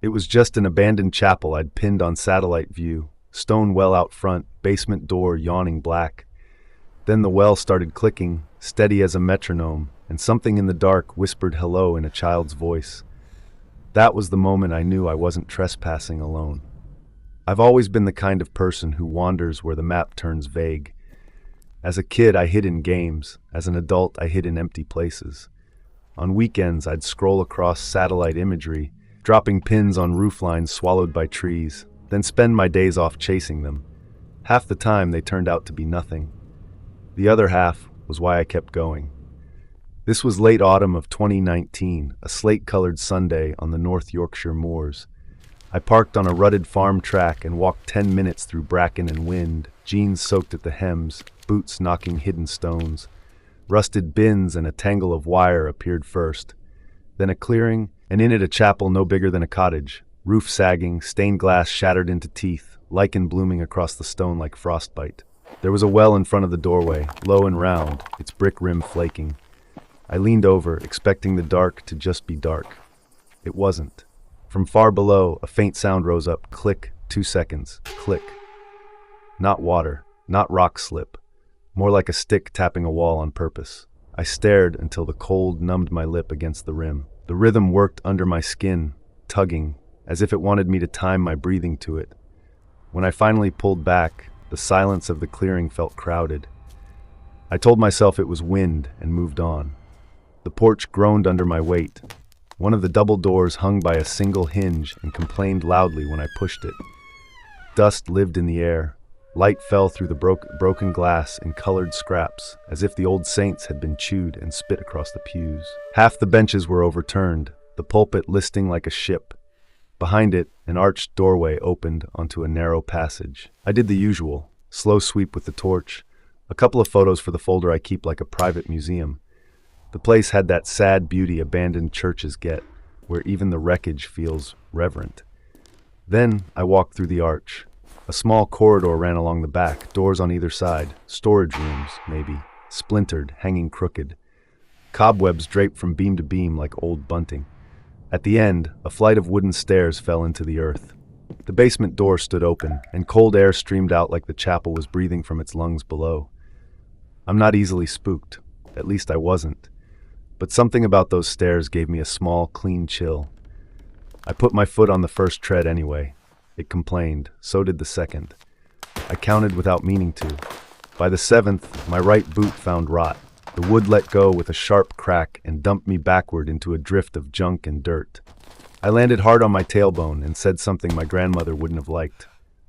It was just an abandoned chapel I'd pinned on satellite view, stone well out front, basement door yawning black. Then the well started clicking, steady as a metronome, and something in the dark whispered hello in a child's voice. That was the moment I knew I wasn't trespassing alone. I've always been the kind of person who wanders where the map turns vague. As a kid, I hid in games. As an adult, I hid in empty places. On weekends, I'd scroll across satellite imagery, dropping pins on rooflines swallowed by trees, then spend my days off chasing them. Half the time, they turned out to be nothing. The other half was why I kept going. This was late autumn of 2019, a slate-colored Sunday on the North Yorkshire moors. I parked on a rutted farm track and walked 10 minutes through bracken and wind, jeans soaked at the hems, boots knocking hidden stones. Rusted bins and a tangle of wire appeared first. Then a clearing, and in it a chapel no bigger than a cottage, roof sagging, stained glass shattered into teeth, lichen blooming across the stone like frostbite. There was a well in front of the doorway, low and round, its brick rim flaking. I leaned over, expecting the dark to just be dark. It wasn't. From far below, a faint sound rose up, click, 2 seconds, click. Not water, not rock slip, more like a stick tapping a wall on purpose. I stared until the cold numbed my lip against the rim. The rhythm worked under my skin, tugging, as if it wanted me to time my breathing to it. When I finally pulled back, the silence of the clearing felt crowded. I told myself it was wind and moved on. The porch groaned under my weight. One of the double doors hung by a single hinge and complained loudly when I pushed it. Dust lived in the air. Light fell through the broken glass in colored scraps, as if the old saints had been chewed and spit across the pews. Half the benches were overturned, the pulpit listing like a ship. Behind it, an arched doorway opened onto a narrow passage. I did the usual, slow sweep with the torch, a couple of photos for the folder I keep like a private museum. The place had that sad beauty abandoned churches get, where even the wreckage feels reverent. Then I walked through the arch. A small corridor ran along the back, doors on either side, storage rooms, maybe, splintered, hanging crooked. Cobwebs draped from beam to beam like old bunting. At the end, a flight of wooden stairs fell into the earth. The basement door stood open, and cold air streamed out like the chapel was breathing from its lungs below. I'm not easily spooked, at least I wasn't. But something about those stairs gave me a small, clean chill. I put my foot on the first tread anyway. It complained, so did the second. I counted without meaning to. By the seventh, my right boot found rot. The wood let go with a sharp crack and dumped me backward into a drift of junk and dirt. I landed hard on my tailbone and said something my grandmother wouldn't have liked.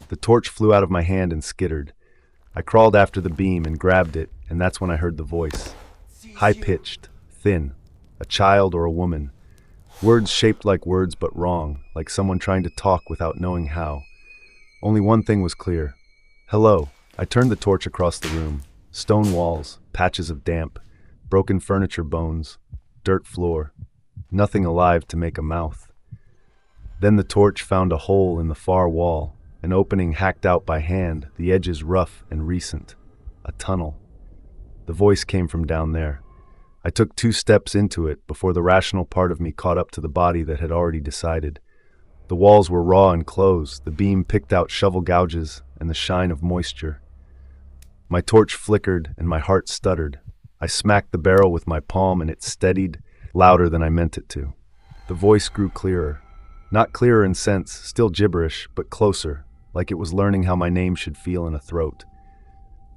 The torch flew out of my hand and skittered. I crawled after the beam and grabbed it, and that's when I heard the voice. High-pitched, thin, a child or a woman. Words shaped like words but wrong, like someone trying to talk without knowing how. Only one thing was clear. Hello. I turned the torch across the room. Stone walls, patches of damp, broken furniture bones, dirt floor. Nothing alive to make a mouth. Then the torch found a hole in the far wall, an opening hacked out by hand, the edges rough and recent. A tunnel. The voice came from down there. I took 2 steps into it before the rational part of me caught up to the body that had already decided. The walls were raw and closed, the beam picked out shovel gouges and the shine of moisture. My torch flickered and my heart stuttered. I smacked the barrel with my palm and it steadied, louder than I meant it to. The voice grew clearer. Not clearer in sense, still gibberish, but closer, like it was learning how my name should feel in a throat.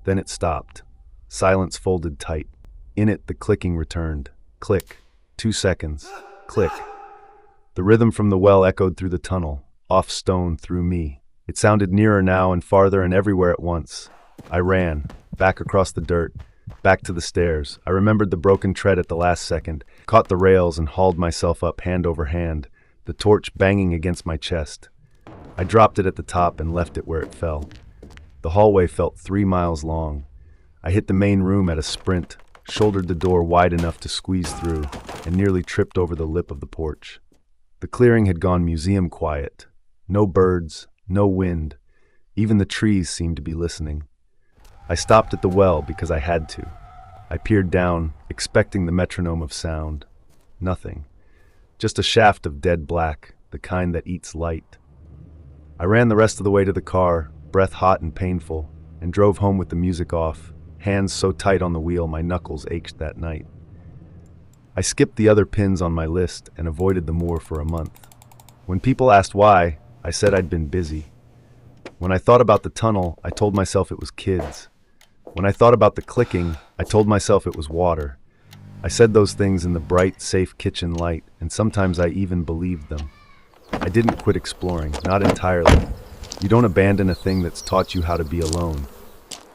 Then it stopped. Silence folded tight. In it, the clicking returned. Click. 2 seconds. Click. The rhythm from the well echoed through the tunnel, off stone through me. It sounded nearer now and farther and everywhere at once. I ran, back across the dirt, back to the stairs. I remembered the broken tread at the last second, caught the rails and hauled myself up hand over hand, the torch banging against my chest. I dropped it at the top and left it where it fell. The hallway felt 3 miles long. I hit the main room at a sprint, shouldered the door wide enough to squeeze through, and nearly tripped over the lip of the porch. The clearing had gone museum quiet. No birds, no wind. Even the trees seemed to be listening. I stopped at the well because I had to. I peered down, expecting the metronome of sound. Nothing. Just a shaft of dead black, the kind that eats light. I ran the rest of the way to the car, breath hot and painful, and drove home with the music off, hands so tight on the wheel my knuckles ached that night. I skipped the other pins on my list and avoided the moor for a month. When people asked why, I said I'd been busy. When I thought about the tunnel, I told myself it was kids. When I thought about the clicking, I told myself it was water. I said those things in the bright, safe kitchen light, and sometimes I even believed them. I didn't quit exploring, not entirely. You don't abandon a thing that's taught you how to be alone.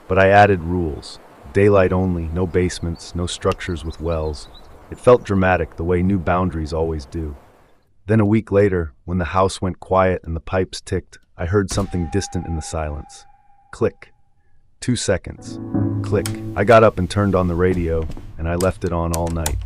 But I added rules. Daylight only, no basements, no structures with wells. It felt dramatic, the way new boundaries always do. Then a week later, when the house went quiet and the pipes ticked, I heard something distant in the silence. Click. 2 seconds. Click. I got up and turned on the radio, and I left it on all night.